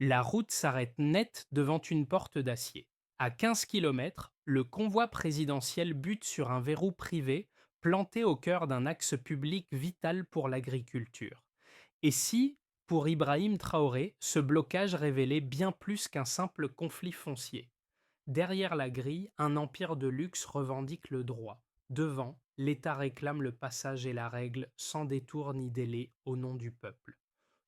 La route s'arrête net devant une porte d'acier. À 15 kilomètres, le convoi présidentiel bute sur un verrou privé planté au cœur d'un axe public vital pour l'agriculture. Et si, pour Ibrahim Traoré, ce blocage révélait bien plus qu'un simple conflit foncier? Derrière la grille, un empire de luxe revendique le droit. Devant, l'État réclame le passage et la règle sans détour ni délai au nom du peuple.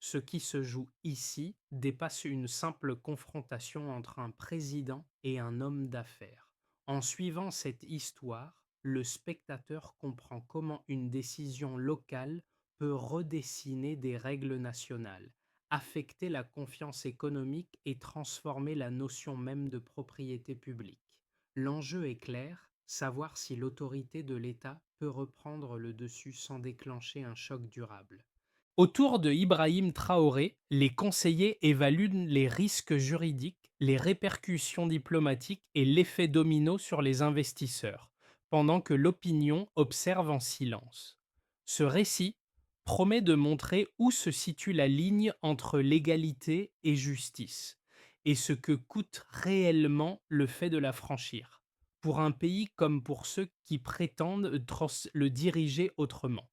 Ce qui se joue ici dépasse une simple confrontation entre un président et un homme d'affaires. En suivant cette histoire, le spectateur comprend comment une décision locale peut redessiner des règles nationales, affecter la confiance économique et transformer la notion même de propriété publique. L'enjeu est clair, savoir si l'autorité de l'État peut reprendre le dessus sans déclencher un choc durable. Autour de Ibrahim Traoré, les conseillers évaluent les risques juridiques, les répercussions diplomatiques et l'effet domino sur les investisseurs, pendant que l'opinion observe en silence. Ce récit promet de montrer où se situe la ligne entre légalité et justice, et ce que coûte réellement le fait de la franchir, pour un pays comme pour ceux qui prétendent le diriger autrement.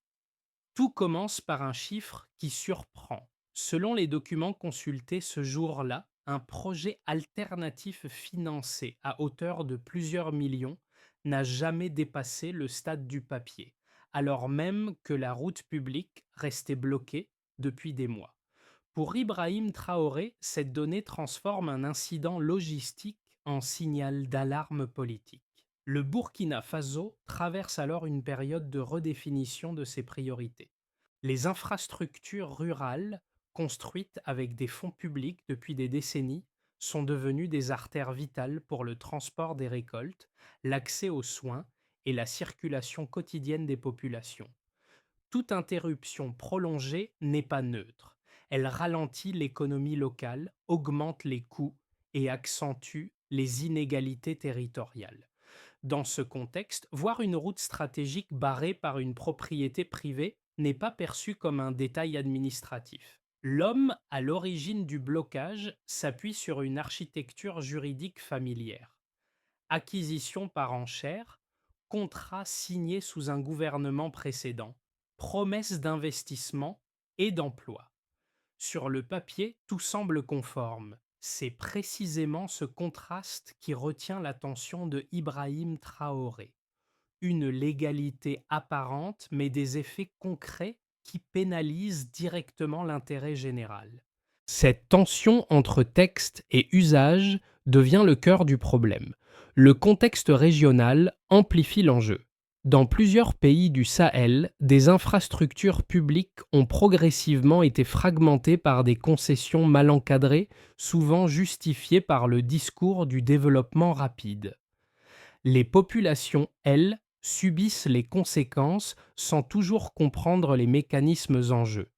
Tout commence par un chiffre qui surprend. Selon les documents consultés ce jour-là, un projet alternatif financé à hauteur de plusieurs millions n'a jamais dépassé le stade du papier, alors même que la route publique restait bloquée depuis des mois. Pour Ibrahim Traoré, cette donnée transforme un incident logistique en signal d'alarme politique. Le Burkina Faso traverse alors une période de redéfinition de ses priorités. Les infrastructures rurales, construites avec des fonds publics depuis des décennies, sont devenues des artères vitales pour le transport des récoltes, l'accès aux soins et la circulation quotidienne des populations. Toute interruption prolongée n'est pas neutre. Elle ralentit l'économie locale, augmente les coûts et accentue les inégalités territoriales. Dans ce contexte, voir une route stratégique barrée par une propriété privée n'est pas perçu comme un détail administratif. L'homme à l'origine du blocage s'appuie sur une architecture juridique familière. Acquisition par enchère, contrat signé sous un gouvernement précédent, promesses d'investissement et d'emploi. Sur le papier, tout semble conforme. C'est précisément ce contraste qui retient l'attention de Ibrahim Traoré. Une légalité apparente, mais des effets concrets qui pénalisent directement l'intérêt général. Cette tension entre texte et usage devient le cœur du problème. Le contexte régional amplifie l'enjeu. Dans plusieurs pays du Sahel, des infrastructures publiques ont progressivement été fragmentées par des concessions mal encadrées, souvent justifiées par le discours du développement rapide. Les populations, elles, subissent les conséquences sans toujours comprendre les mécanismes en jeu.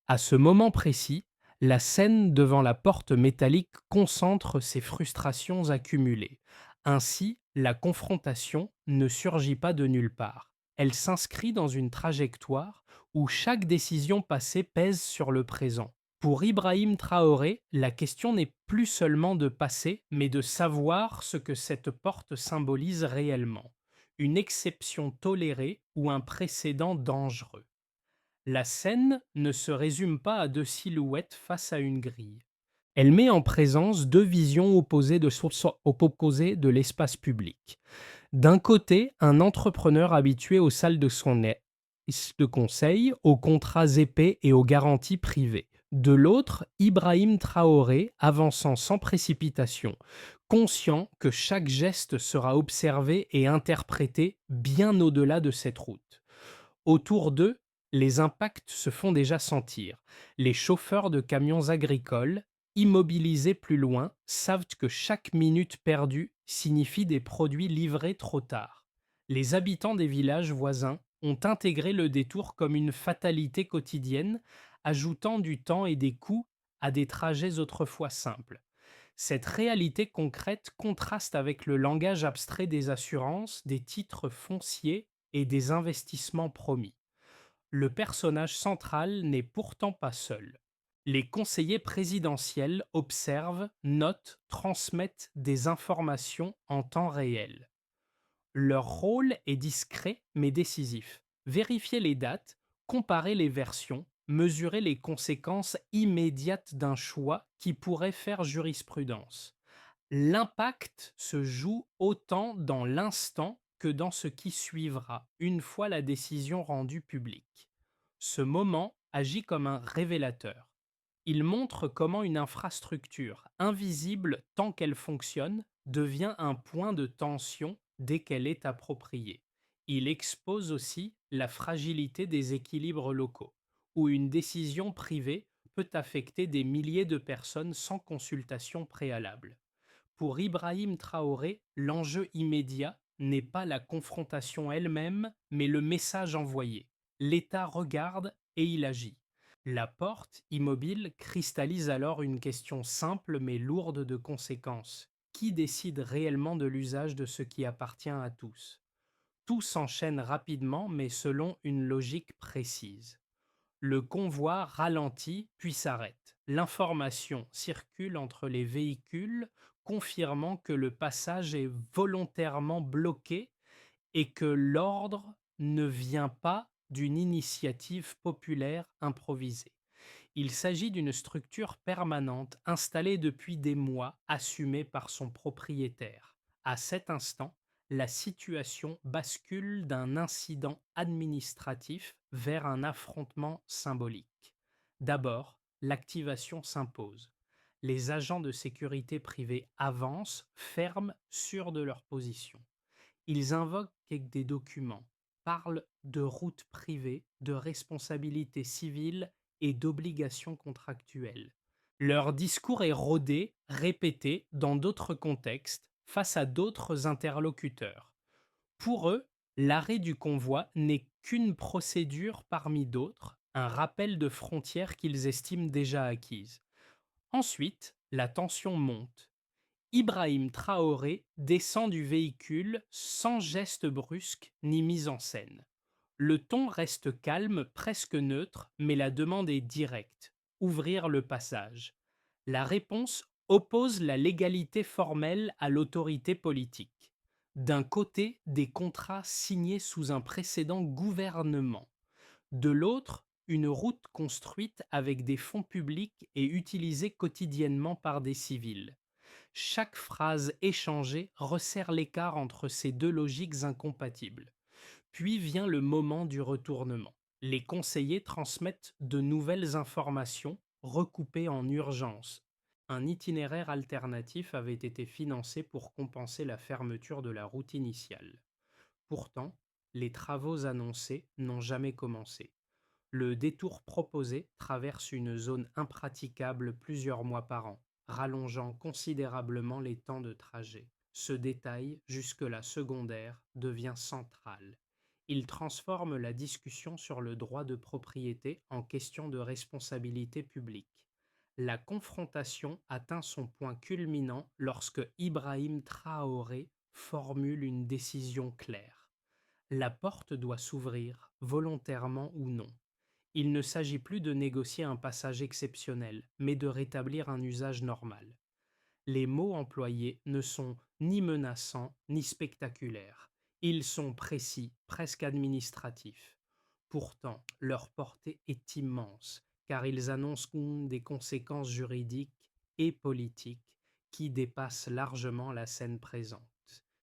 À ce moment précis, la scène devant la porte métallique concentre ses frustrations accumulées. Ainsi, la confrontation ne surgit pas de nulle part. Elle s'inscrit dans une trajectoire où chaque décision passée pèse sur le présent. Pour Ibrahim Traoré, la question n'est plus seulement de passer, mais de savoir ce que cette porte symbolise réellement. Une exception tolérée ou un précédent dangereux. La scène ne se résume pas à deux silhouettes face à une grille. Elle met en présence deux visions opposées de l'espace public. D'un côté, un entrepreneur habitué aux salles de conseil, aux contrats épais et aux garanties privées. De l'autre, Ibrahim Traoré avançant sans précipitation, conscient que chaque geste sera observé et interprété bien au-delà de cette route. Autour d'eux, les impacts se font déjà sentir. Les chauffeurs de camions agricoles, immobilisés plus loin, savent que chaque minute perdue signifie des produits livrés trop tard. Les habitants des villages voisins ont intégré le détour comme une fatalité quotidienne, ajoutant du temps et des coûts à des trajets autrefois simples. Cette réalité concrète contraste avec le langage abstrait des assurances, des titres fonciers et des investissements promis. Le personnage central n'est pourtant pas seul. Les conseillers présidentiels observent, notent, transmettent des informations en temps réel. Leur rôle est discret mais décisif. Vérifier les dates, comparer les versions, mesurer les conséquences immédiates d'un choix qui pourrait faire jurisprudence. L'impact se joue autant dans l'instant que dans ce qui suivra, une fois la décision rendue publique. Ce moment agit comme un révélateur. Il montre comment une infrastructure, invisible tant qu'elle fonctionne, devient un point de tension dès qu'elle est appropriée. Il expose aussi la fragilité des équilibres locaux, où une décision privée peut affecter des milliers de personnes sans consultation préalable. Pour Ibrahim Traoré, l'enjeu immédiat n'est pas la confrontation elle-même, mais le message envoyé. L'État regarde et il agit. La porte, immobile, cristallise alors une question simple mais lourde de conséquences. Qui décide réellement de l'usage de ce qui appartient à tous? Tout s'enchaîne rapidement mais selon une logique précise. Le convoi ralentit puis s'arrête. L'information circule entre les véhicules, confirmant que le passage est volontairement bloqué et que l'ordre ne vient pas d'une initiative populaire improvisée. Il s'agit d'une structure permanente installée depuis des mois, assumée par son propriétaire. À cet instant, la situation bascule d'un incident administratif vers un affrontement symbolique. D'abord, l'activation s'impose. Les agents de sécurité privée avancent, fermes, sûrs de leur position. Ils invoquent des documents, parlent de routes privées, de responsabilités civiles et d'obligations contractuelles. Leur discours est rodé, répété dans d'autres contextes, face à d'autres interlocuteurs. Pour eux, l'arrêt du convoi n'est qu'une procédure parmi d'autres, un rappel de frontières qu'ils estiment déjà acquises. Ensuite, la tension monte. Ibrahim Traoré descend du véhicule sans geste brusque ni mise en scène. Le ton reste calme, presque neutre, mais la demande est directe: ouvrir le passage. La réponse oppose la légalité formelle à l'autorité politique. D'un côté, des contrats signés sous un précédent gouvernement. De l'autre, une route construite avec des fonds publics et utilisée quotidiennement par des civils. Chaque phrase échangée resserre l'écart entre ces deux logiques incompatibles. Puis vient le moment du retournement. Les conseillers transmettent de nouvelles informations recoupées en urgence. Un itinéraire alternatif avait été financé pour compenser la fermeture de la route initiale. Pourtant, les travaux annoncés n'ont jamais commencé. Le détour proposé traverse une zone impraticable plusieurs mois par an, rallongeant considérablement les temps de trajet. Ce détail, jusque-là secondaire, devient central. Il transforme la discussion sur le droit de propriété en question de responsabilité publique. La confrontation atteint son point culminant lorsque Ibrahim Traoré formule une décision claire. La porte doit s'ouvrir, volontairement ou non. Il ne s'agit plus de négocier un passage exceptionnel, mais de rétablir un usage normal. Les mots employés ne sont ni menaçants ni spectaculaires. Ils sont précis, presque administratifs. Pourtant, leur portée est immense, car ils annoncent des conséquences juridiques et politiques qui dépassent largement la scène présente.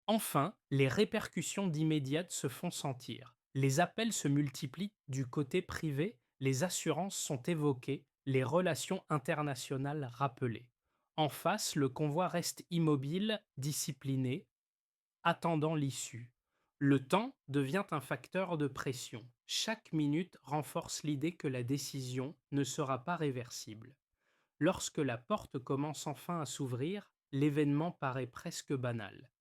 Enfin, les répercussions d'immédiate se font sentir. Les appels se multiplient du côté privé, les assurances sont évoquées, les relations internationales rappelées. En face, le convoi reste immobile, discipliné, attendant l'issue. Le temps devient un facteur de pression. Chaque minute renforce l'idée que la décision ne sera pas réversible. Lorsque la porte commence enfin à s'ouvrir, l'événement paraît presque banal.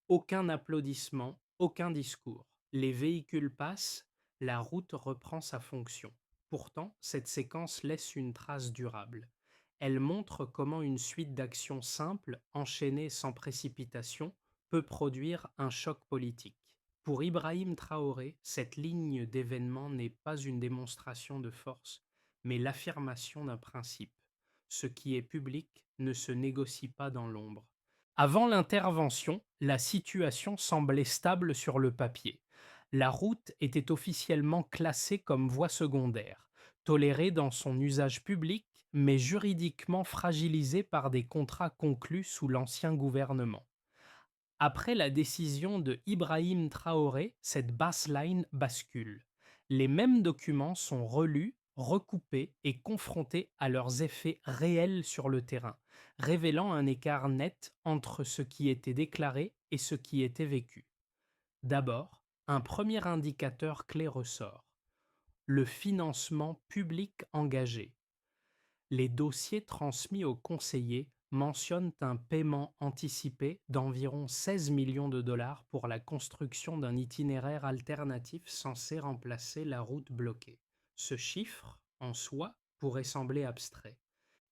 Aucun applaudissement, aucun discours. Les véhicules passent, la route reprend sa fonction. Pourtant, cette séquence laisse une trace durable. Elle montre comment une suite d'actions simples, enchaînées sans précipitation, peut produire un choc politique. Pour Ibrahim Traoré, cette ligne d'événements n'est pas une démonstration de force, mais l'affirmation d'un principe. Ce qui est public ne se négocie pas dans l'ombre. Avant l'intervention, la situation semblait stable sur le papier. La route était officiellement classée comme voie secondaire, tolérée dans son usage public, mais juridiquement fragilisée par des contrats conclus sous l'ancien gouvernement. Après la décision de Ibrahim Traoré, cette baseline bascule. Les mêmes documents sont relus, recoupés et confrontés à leurs effets réels sur le terrain, révélant un écart net entre ce qui était déclaré et ce qui était vécu. D'abord, un premier indicateur clé ressort: le financement public engagé. Les dossiers transmis aux conseillers mentionnent un paiement anticipé d'environ 16 millions de dollars pour la construction d'un itinéraire alternatif censé remplacer la route bloquée. Ce chiffre, en soi, pourrait sembler abstrait.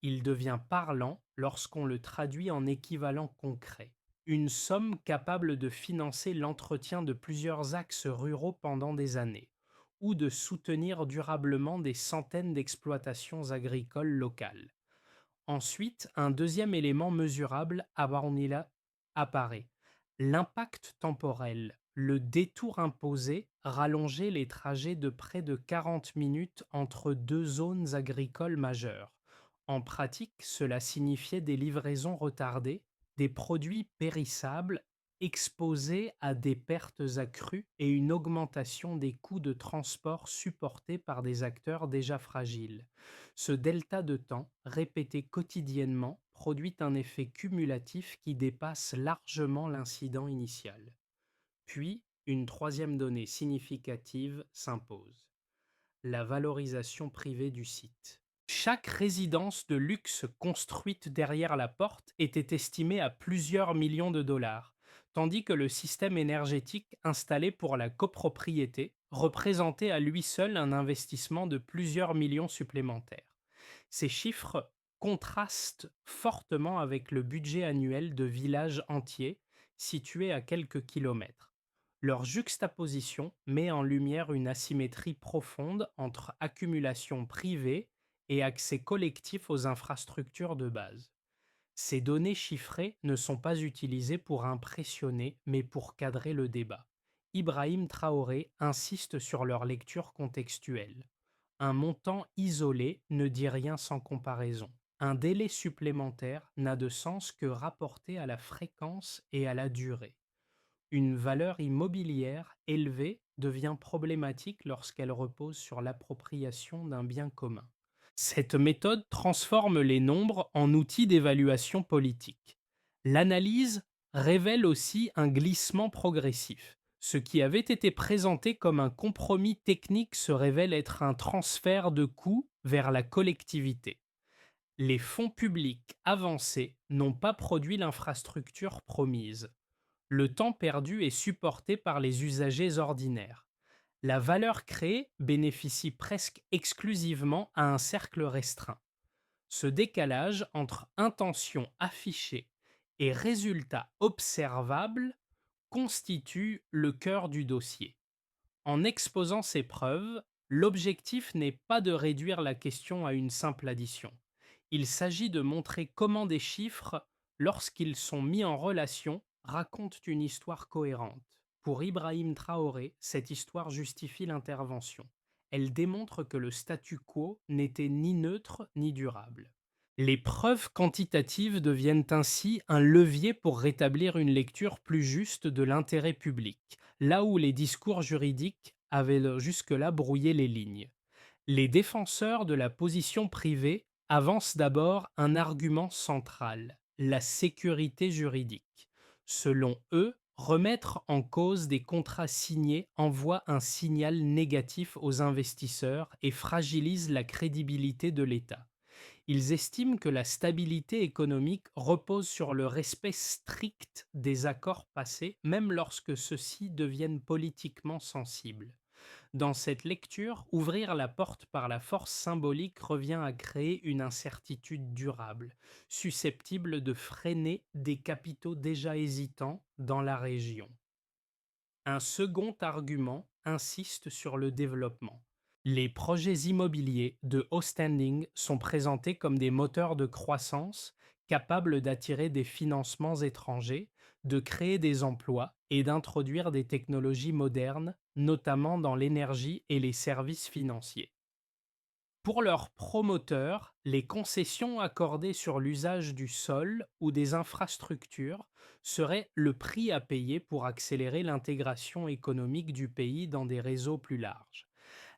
Il devient parlant lorsqu'on le traduit en équivalent concret. Une somme capable de financer l'entretien de plusieurs axes ruraux pendant des années, ou de soutenir durablement des centaines d'exploitations agricoles locales. Ensuite, un deuxième élément mesurable apparaît: l'impact temporel. Le détour imposé rallongeait les trajets de près de 40 minutes entre deux zones agricoles majeures. En pratique, cela signifiait des livraisons retardées, des produits périssables exposés à des pertes accrues et une augmentation des coûts de transport supportés par des acteurs déjà fragiles. Ce delta de temps, répété quotidiennement, produit un effet cumulatif qui dépasse largement l'incident initial. Puis, une troisième donnée significative s'impose: la valorisation privée du site. Chaque résidence de luxe construite derrière la porte était estimée à plusieurs millions de dollars, tandis que le système énergétique installé pour la copropriété représentait à lui seul un investissement de plusieurs millions supplémentaires. Ces chiffres contrastent fortement avec le budget annuel de villages entiers situés à quelques kilomètres. Leur juxtaposition met en lumière une asymétrie profonde entre accumulation privée et accès collectif aux infrastructures de base. Ces données chiffrées ne sont pas utilisées pour impressionner, mais pour cadrer le débat. Ibrahim Traoré insiste sur leur lecture contextuelle. Un montant isolé ne dit rien sans comparaison. Un délai supplémentaire n'a de sens que rapporté à la fréquence et à la durée. Une valeur immobilière élevée devient problématique lorsqu'elle repose sur l'appropriation d'un bien commun. Cette méthode transforme les nombres en outils d'évaluation politique. L'analyse révèle aussi un glissement progressif. Ce qui avait été présenté comme un compromis technique se révèle être un transfert de coûts vers la collectivité. Les fonds publics avancés n'ont pas produit l'infrastructure promise. Le temps perdu est supporté par les usagers ordinaires. La valeur créée bénéficie presque exclusivement à un cercle restreint. Ce décalage entre intention affichée et résultat observable constitue le cœur du dossier. En exposant ces preuves, l'objectif n'est pas de réduire la question à une simple addition. Il s'agit de montrer comment des chiffres, lorsqu'ils sont mis en relation, racontent une histoire cohérente. Pour Ibrahim Traoré, cette histoire justifie l'intervention. Elle démontre que le statu quo n'était ni neutre ni durable. Les preuves quantitatives deviennent ainsi un levier pour rétablir une lecture plus juste de l'intérêt public, là où les discours juridiques avaient jusque-là brouillé les lignes. Les défenseurs de la position privée avancent d'abord un argument central: la sécurité juridique. Selon eux, remettre en cause des contrats signés envoie un signal négatif aux investisseurs et fragilise la crédibilité de l'État. Ils estiment que la stabilité économique repose sur le respect strict des accords passés, même lorsque ceux-ci deviennent politiquement sensibles. Dans cette lecture, ouvrir la porte par la force symbolique revient à créer une incertitude durable, susceptible de freiner des capitaux déjà hésitants dans la région. Un second argument insiste sur le développement. Les projets immobiliers de haut standing sont présentés comme des moteurs de croissance capables d'attirer des financements étrangers, de créer des emplois et d'introduire des technologies modernes, notamment dans l'énergie et les services financiers. Pour leurs promoteurs, les concessions accordées sur l'usage du sol ou des infrastructures seraient le prix à payer pour accélérer l'intégration économique du pays dans des réseaux plus larges.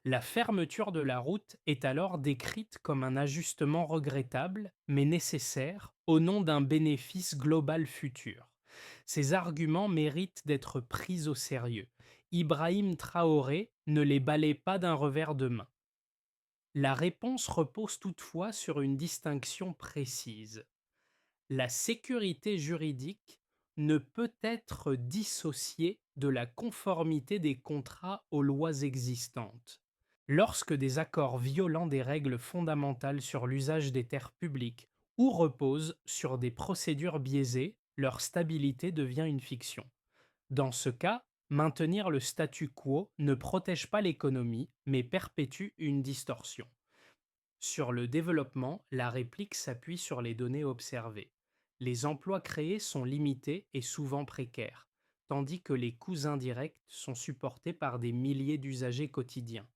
La fermeture de la route est alors décrite comme un ajustement regrettable, mais nécessaire, au nom d'un bénéfice global futur. Ces arguments méritent d'être pris au sérieux. Ibrahim Traoré ne les balaie pas d'un revers de main. La réponse repose toutefois sur une distinction précise. La sécurité juridique ne peut être dissociée de la conformité des contrats aux lois existantes. Lorsque des accords violent des règles fondamentales sur l'usage des terres publiques ou reposent sur des procédures biaisées, leur stabilité devient une fiction. Dans ce cas, maintenir le statu quo ne protège pas l'économie, mais perpétue une distorsion. Sur le développement, la réplique s'appuie sur les données observées. Les emplois créés sont limités et souvent précaires, tandis que les coûts indirects sont supportés par des milliers d'usagers quotidiens.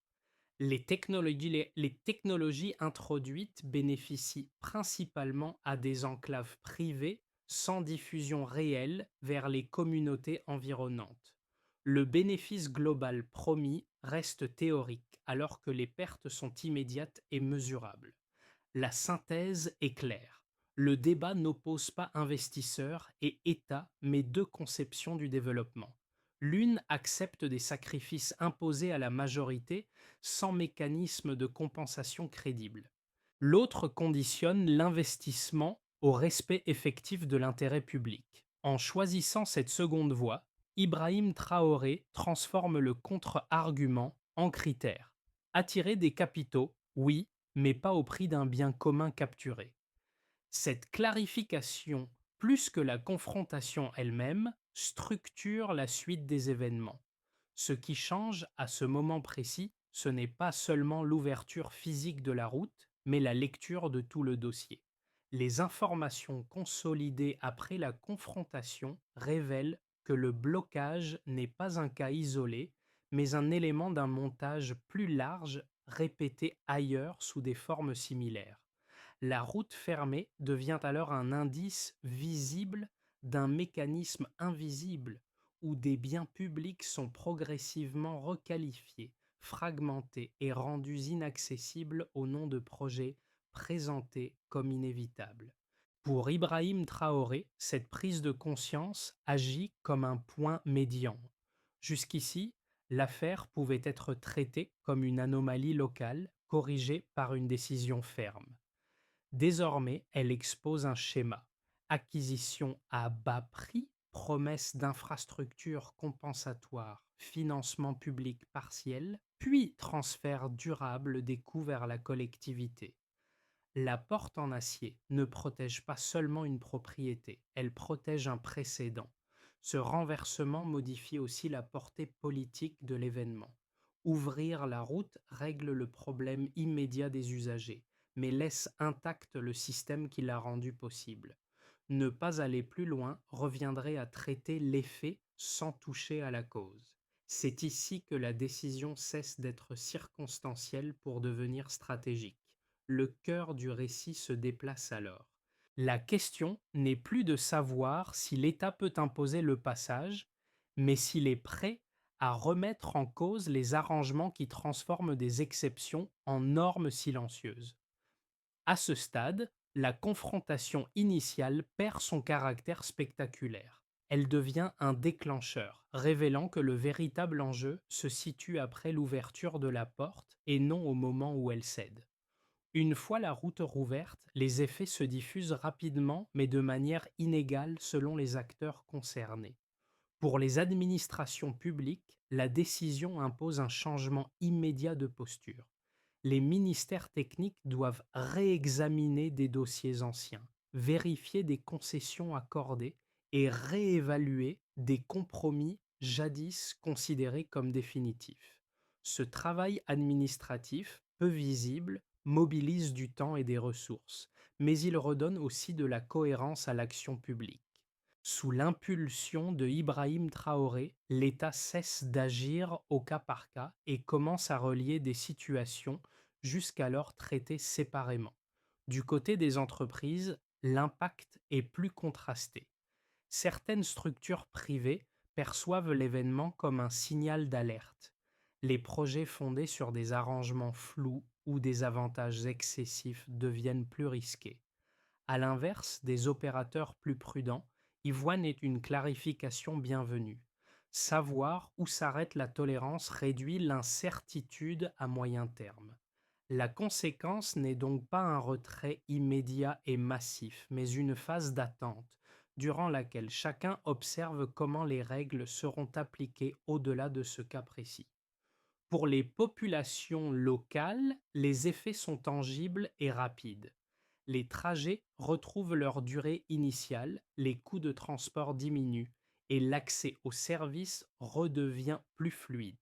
Les technologies introduites bénéficient principalement à des enclaves privées sans diffusion réelle vers les communautés environnantes. Le bénéfice global promis reste théorique alors que les pertes sont immédiates et mesurables. La synthèse est claire. Le débat n'oppose pas investisseurs et État, mais deux conceptions du développement. L'une accepte des sacrifices imposés à la majorité sans mécanisme de compensation crédible. L'autre conditionne l'investissement au respect effectif de l'intérêt public. En choisissant cette seconde voie, Ibrahim Traoré transforme le contre-argument en critère. Attirer des capitaux, oui, mais pas au prix d'un bien commun capturé. Cette clarification, plus que la confrontation elle-même, structure la suite des événements. Ce qui change à ce moment précis, ce n'est pas seulement l'ouverture physique de la route, mais la lecture de tout le dossier. Les informations consolidées après la confrontation révèlent que le blocage n'est pas un cas isolé, mais un élément d'un montage plus large répété ailleurs sous des formes similaires. La route fermée devient alors un indice visible d'un mécanisme invisible où des biens publics sont progressivement requalifiés, fragmentés et rendus inaccessibles au nom de projets présentés comme inévitables. Pour Ibrahim Traoré, cette prise de conscience agit comme un point médian. Jusqu'ici, l'affaire pouvait être traitée comme une anomalie locale, corrigée par une décision ferme. Désormais, elle expose un schéma: acquisition à bas prix, promesse d'infrastructures compensatoires, financement public partiel, puis transfert durable des coûts vers la collectivité. La porte en acier ne protège pas seulement une propriété, elle protège un précédent. Ce renversement modifie aussi la portée politique de l'événement. Ouvrir la route règle le problème immédiat des usagers, mais laisse intact le système qui l'a rendu possible. Ne pas aller plus loin reviendrait à traiter l'effet sans toucher à la cause. C'est ici que la décision cesse d'être circonstancielle pour devenir stratégique. Le cœur du récit se déplace alors. La question n'est plus de savoir si l'État peut imposer le passage, mais s'il est prêt à remettre en cause les arrangements qui transforment des exceptions en normes silencieuses. À ce stade, la confrontation initiale perd son caractère spectaculaire. Elle devient un déclencheur, révélant que le véritable enjeu se situe après l'ouverture de la porte et non au moment où elle cède. Une fois la route rouverte, les effets se diffusent rapidement mais de manière inégale selon les acteurs concernés. Pour les administrations publiques, la décision impose un changement immédiat de posture. Les ministères techniques doivent réexaminer des dossiers anciens, vérifier des concessions accordées et réévaluer des compromis jadis considérés comme définitifs. Ce travail administratif, peu visible, mobilise du temps et des ressources, mais il redonne aussi de la cohérence à l'action publique. Sous l'impulsion de Ibrahim Traoré, l'État cesse d'agir au cas par cas et commence à relier des situations jusqu'alors traitées séparément. Du côté des entreprises, l'impact est plus contrasté. Certaines structures privées perçoivent l'événement comme un signal d'alerte. Les projets fondés sur des arrangements flous ou des avantages excessifs deviennent plus risqués. À l'inverse, des opérateurs plus prudents y voient n'est une clarification bienvenue. Savoir où s'arrête la tolérance réduit l'incertitude à moyen terme. La conséquence n'est donc pas un retrait immédiat et massif, mais une phase d'attente, durant laquelle chacun observe comment les règles seront appliquées au-delà de ce cas précis. Pour les populations locales, les effets sont tangibles et rapides. Les trajets retrouvent leur durée initiale, les coûts de transport diminuent et l'accès aux services redevient plus fluide.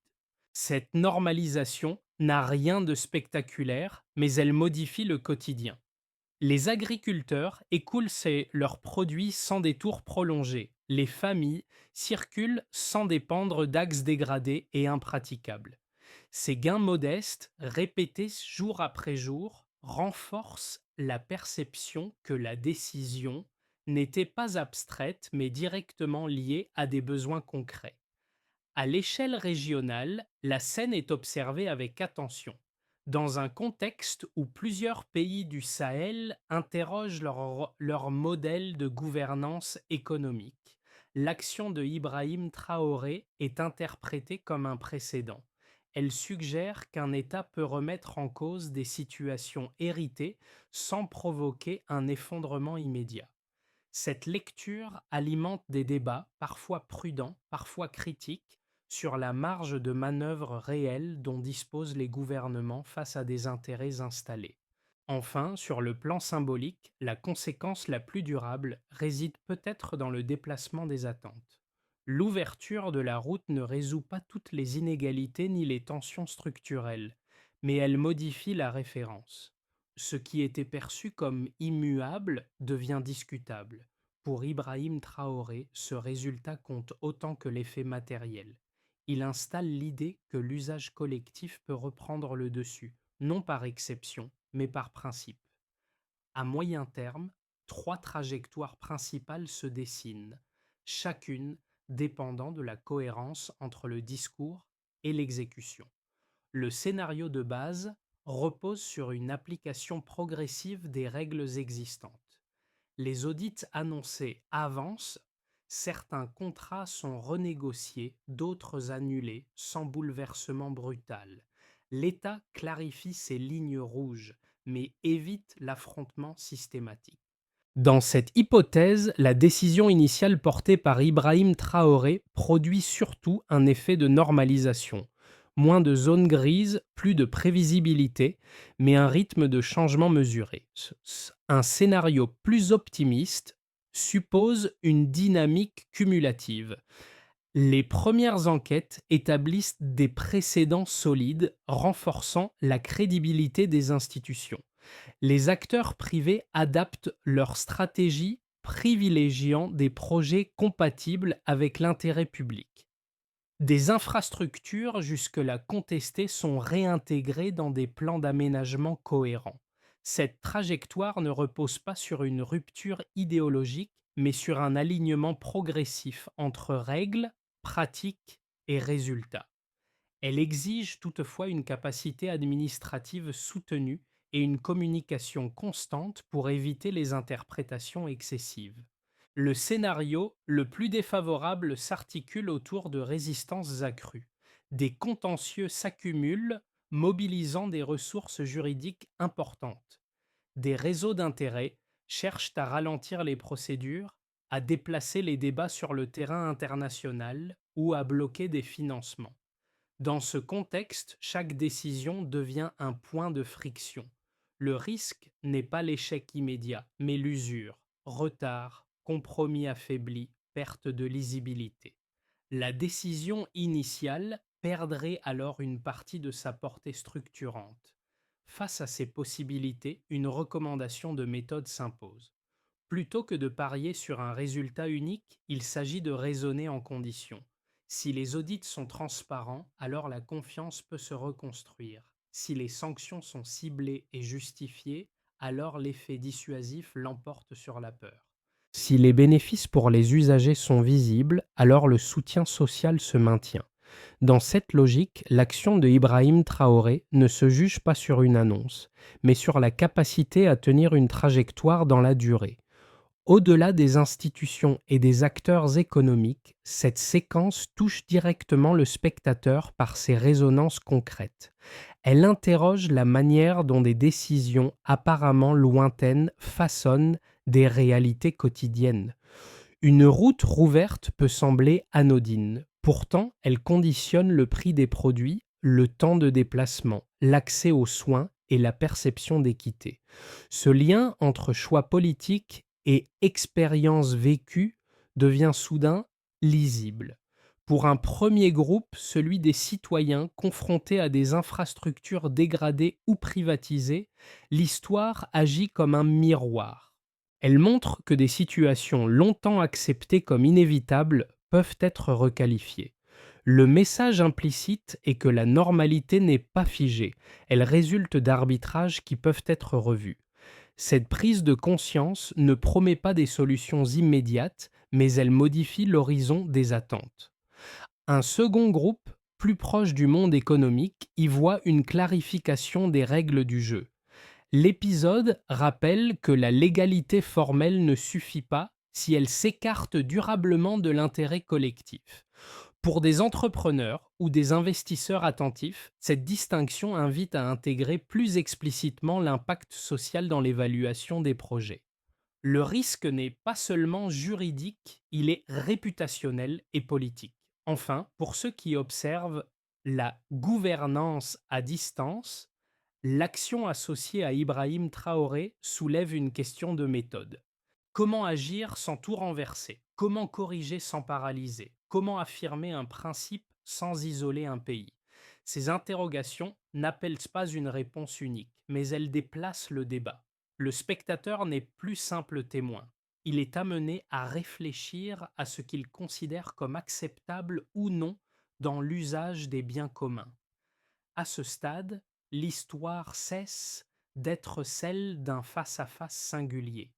Cette normalisation n'a rien de spectaculaire, mais elle modifie le quotidien. Les agriculteurs écoulent leurs produits sans détour prolongé. Les familles circulent sans dépendre d'axes dégradés et impraticables. Ces gains modestes, répétés jour après jour, renforcent la perception que la décision n'était pas abstraite mais directement liée à des besoins concrets. À l'échelle régionale, la scène est observée avec attention. Dans un contexte où plusieurs pays du Sahel interrogent leur modèle de gouvernance économique, l'action de Ibrahim Traoré est interprétée comme un précédent. Elle suggère qu'un État peut remettre en cause des situations héritées sans provoquer un effondrement immédiat. Cette lecture alimente des débats, parfois prudents, parfois critiques, sur la marge de manœuvre réelle dont disposent les gouvernements face à des intérêts installés. Enfin, sur le plan symbolique, la conséquence la plus durable réside peut-être dans le déplacement des attentes. L'ouverture de la route ne résout pas toutes les inégalités ni les tensions structurelles, mais elle modifie la référence. Ce qui était perçu comme immuable devient discutable. Pour Ibrahim Traoré, ce résultat compte autant que l'effet matériel. Il installe l'idée que l'usage collectif peut reprendre le dessus, non par exception, mais par principe. À moyen terme, trois trajectoires principales se dessinent, chacune dépendant de la cohérence entre le discours et l'exécution. Le scénario de base repose sur une application progressive des règles existantes. Les audits annoncés avancent, certains contrats sont renégociés, d'autres annulés sans bouleversement brutal. L'État clarifie ses lignes rouges, mais évite l'affrontement systématique. Dans cette hypothèse, la décision initiale portée par Ibrahim Traoré produit surtout un effet de normalisation. Moins de zones grises, plus de prévisibilité, mais un rythme de changement mesuré. Un scénario plus optimiste suppose une dynamique cumulative. Les premières enquêtes établissent des précédents solides, renforçant la crédibilité des institutions. Les acteurs privés adaptent leur stratégie privilégiant des projets compatibles avec l'intérêt public. Des infrastructures jusque-là contestées sont réintégrées dans des plans d'aménagement cohérents. Cette trajectoire ne repose pas sur une rupture idéologique, mais sur un alignement progressif entre règles, pratiques et résultats. Elle exige toutefois une capacité administrative soutenue et une communication constante pour éviter les interprétations excessives. Le scénario le plus défavorable s'articule autour de résistances accrues. Des contentieux s'accumulent, mobilisant des ressources juridiques importantes. Des réseaux d'intérêt cherchent à ralentir les procédures, à déplacer les débats sur le terrain international ou à bloquer des financements. Dans ce contexte, chaque décision devient un point de friction. Le risque n'est pas l'échec immédiat, mais l'usure, retard, compromis affaibli, perte de lisibilité. La décision initiale perdrait alors une partie de sa portée structurante. Face à ces possibilités, une recommandation de méthode s'impose. Plutôt que de parier sur un résultat unique, il s'agit de raisonner en conditions. Si les audits sont transparents, alors la confiance peut se reconstruire. Si les sanctions sont ciblées et justifiées, alors l'effet dissuasif l'emporte sur la peur. Si les bénéfices pour les usagers sont visibles, alors le soutien social se maintient. Dans cette logique, l'action de Ibrahim Traoré ne se juge pas sur une annonce, mais sur la capacité à tenir une trajectoire dans la durée. Au-delà des institutions et des acteurs économiques, cette séquence touche directement le spectateur par ses résonances concrètes. Elle interroge la manière dont des décisions apparemment lointaines façonnent des réalités quotidiennes. Une route rouverte peut sembler anodine. Pourtant, elle conditionne le prix des produits, le temps de déplacement, l'accès aux soins et la perception d'équité. Ce lien entre choix politiques et expérience vécue devient soudain lisible. Pour un premier groupe, celui des citoyens confrontés à des infrastructures dégradées ou privatisées, l'histoire agit comme un miroir. Elle montre que des situations longtemps acceptées comme inévitables peuvent être requalifiées. Le message implicite est que la normalité n'est pas figée, elle résulte d'arbitrages qui peuvent être revus. Cette prise de conscience ne promet pas des solutions immédiates, mais elle modifie l'horizon des attentes. Un second groupe, plus proche du monde économique, y voit une clarification des règles du jeu. L'épisode rappelle que la légalité formelle ne suffit pas si elle s'écarte durablement de l'intérêt collectif. Pour des entrepreneurs ou des investisseurs attentifs, cette distinction invite à intégrer plus explicitement l'impact social dans l'évaluation des projets. Le risque n'est pas seulement juridique, il est réputationnel et politique. Enfin, pour ceux qui observent la gouvernance à distance, l'action associée à Ibrahim Traoré soulève une question de méthode. Comment agir sans tout renverser? Comment corriger sans paralyser? Comment affirmer un principe sans isoler un pays? Ces interrogations n'appellent pas une réponse unique, mais elles déplacent le débat. Le spectateur n'est plus simple témoin. Il est amené à réfléchir à ce qu'il considère comme acceptable ou non dans l'usage des biens communs. À ce stade, l'histoire cesse d'être celle d'un face-à-face singulier.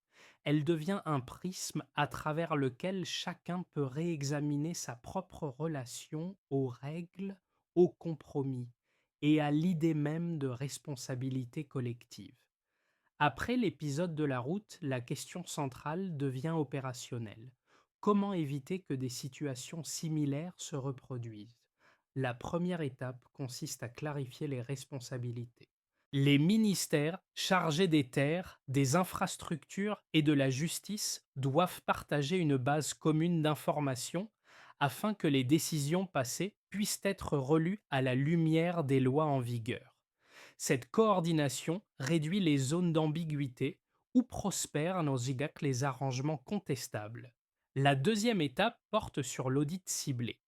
Elle devient un prisme à travers lequel chacun peut réexaminer sa propre relation aux règles, aux compromis et à l'idée même de responsabilité collective. Après l'épisode de la route, la question centrale devient opérationnelle. Comment éviter que des situations similaires se reproduisent? La première étape consiste à clarifier les responsabilités. Les ministères chargés des terres, des infrastructures et de la justice doivent partager une base commune d'informations afin que les décisions passées puissent être relues à la lumière des lois en vigueur. Cette coordination réduit les zones d'ambiguïté où prospèrent nos IGAC les arrangements contestables. La deuxième étape porte sur l'audit ciblé.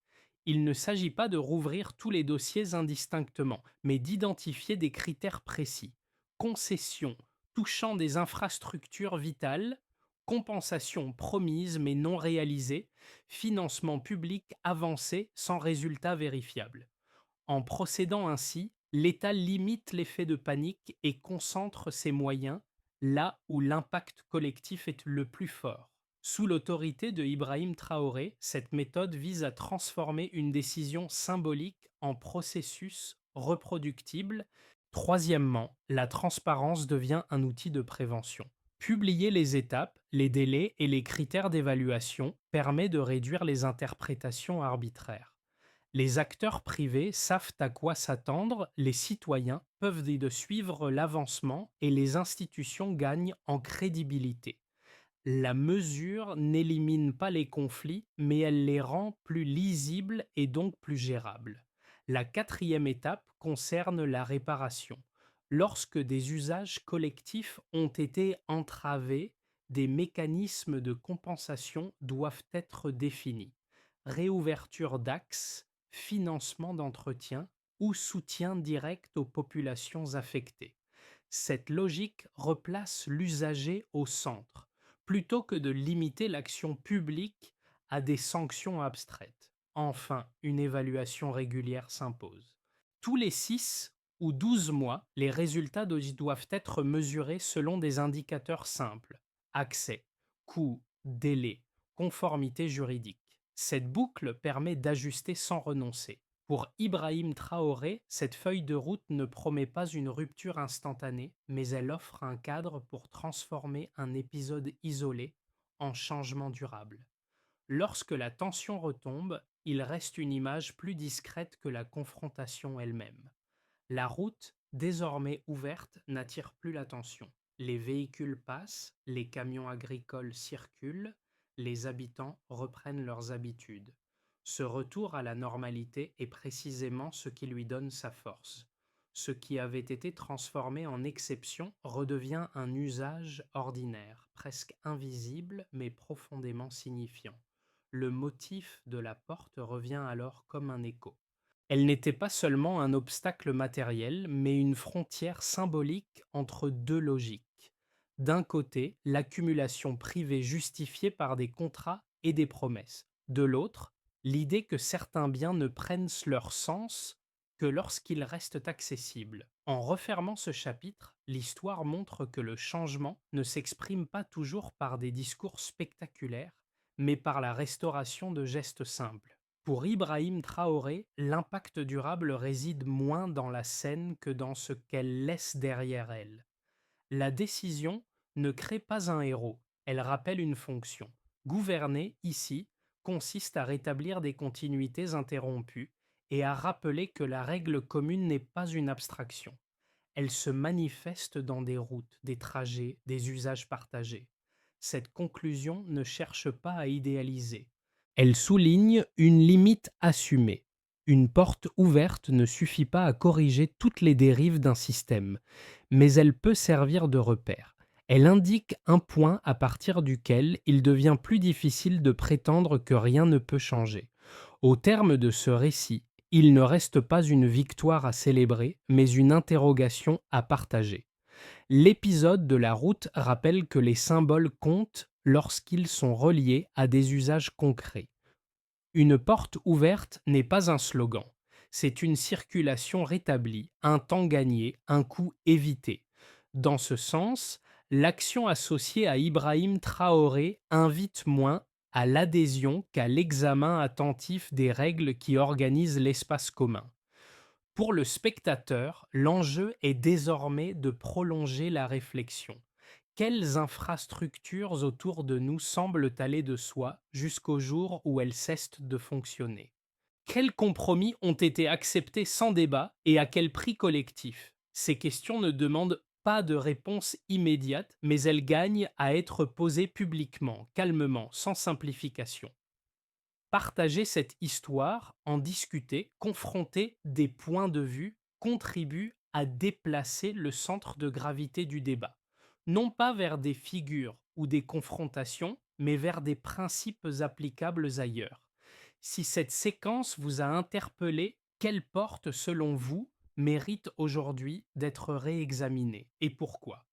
Il ne s'agit pas de rouvrir tous les dossiers indistinctement, mais d'identifier des critères précis. Concessions touchant des infrastructures vitales, compensation promise mais non réalisée, financement public avancé sans résultat vérifiable. En procédant ainsi, l'État limite l'effet de panique et concentre ses moyens là où l'impact collectif est le plus fort. Sous l'autorité de Ibrahim Traoré, cette méthode vise à transformer une décision symbolique en processus reproductible. Troisièmement, la transparence devient un outil de prévention. Publier les étapes, les délais et les critères d'évaluation permet de réduire les interprétations arbitraires. Les acteurs privés savent à quoi s'attendre, les citoyens peuvent de suivre l'avancement et les institutions gagnent en crédibilité. La mesure n'élimine pas les conflits, mais elle les rend plus lisibles et donc plus gérables. La quatrième étape concerne la réparation. Lorsque des usages collectifs ont été entravés, des mécanismes de compensation doivent être définis. Réouverture d'axes, financement d'entretien ou soutien direct aux populations affectées. Cette logique replace l'usager au centre, plutôt que de limiter l'action publique à des sanctions abstraites. Enfin, une évaluation régulière s'impose. Tous les 6 ou 12 mois, les résultats doivent être mesurés selon des indicateurs simples: accès, coût, délai, conformité juridique. Cette boucle permet d'ajuster sans renoncer. Pour Ibrahim Traoré, cette feuille de route ne promet pas une rupture instantanée, mais elle offre un cadre pour transformer un épisode isolé en changement durable. Lorsque la tension retombe, il reste une image plus discrète que la confrontation elle-même. La route, désormais ouverte, n'attire plus l'attention. Les véhicules passent, les camions agricoles circulent, les habitants reprennent leurs habitudes. Ce retour à la normalité est précisément ce qui lui donne sa force. Ce qui avait été transformé en exception redevient un usage ordinaire, presque invisible mais profondément signifiant. Le motif de la porte revient alors comme un écho. Elle n'était pas seulement un obstacle matériel, mais une frontière symbolique entre deux logiques. D'un côté, l'accumulation privée justifiée par des contrats et des promesses. De l'autre, l'idée que certains biens ne prennent leur sens que lorsqu'ils restent accessibles. En refermant ce chapitre, l'histoire montre que le changement ne s'exprime pas toujours par des discours spectaculaires, mais par la restauration de gestes simples. Pour Ibrahim Traoré, l'impact durable réside moins dans la scène que dans ce qu'elle laisse derrière elle. La décision ne crée pas un héros, elle rappelle une fonction. Gouverner, ici, consiste à rétablir des continuités interrompues et à rappeler que la règle commune n'est pas une abstraction. Elle se manifeste dans des routes, des trajets, des usages partagés. Cette conclusion ne cherche pas à idéaliser. Elle souligne une limite assumée. Une porte ouverte ne suffit pas à corriger toutes les dérives d'un système, mais elle peut servir de repère. Elle indique un point à partir duquel il devient plus difficile de prétendre que rien ne peut changer. Au terme de ce récit, il ne reste pas une victoire à célébrer, mais une interrogation à partager. L'épisode de la route rappelle que les symboles comptent lorsqu'ils sont reliés à des usages concrets. Une porte ouverte n'est pas un slogan, c'est une circulation rétablie, un temps gagné, un coût évité. Dans ce sens, l'action associée à Ibrahim Traoré invite moins à l'adhésion qu'à l'examen attentif des règles qui organisent l'espace commun. Pour le spectateur, l'enjeu est désormais de prolonger la réflexion. Quelles infrastructures autour de nous semblent aller de soi jusqu'au jour où elles cessent de fonctionner? Quels compromis ont été acceptés sans débat et à quel prix collectif? Ces questions ne demandent pas de réponse immédiate, mais elles gagnent à être posées publiquement, calmement, sans simplification. Partager cette histoire, en discuter, confronter des points de vue contribue à déplacer le centre de gravité du débat, non pas vers des figures ou des confrontations, mais vers des principes applicables ailleurs. Si cette séquence vous a interpellé, quelle porte, selon vous, mérite aujourd'hui d'être réexaminée et pourquoi?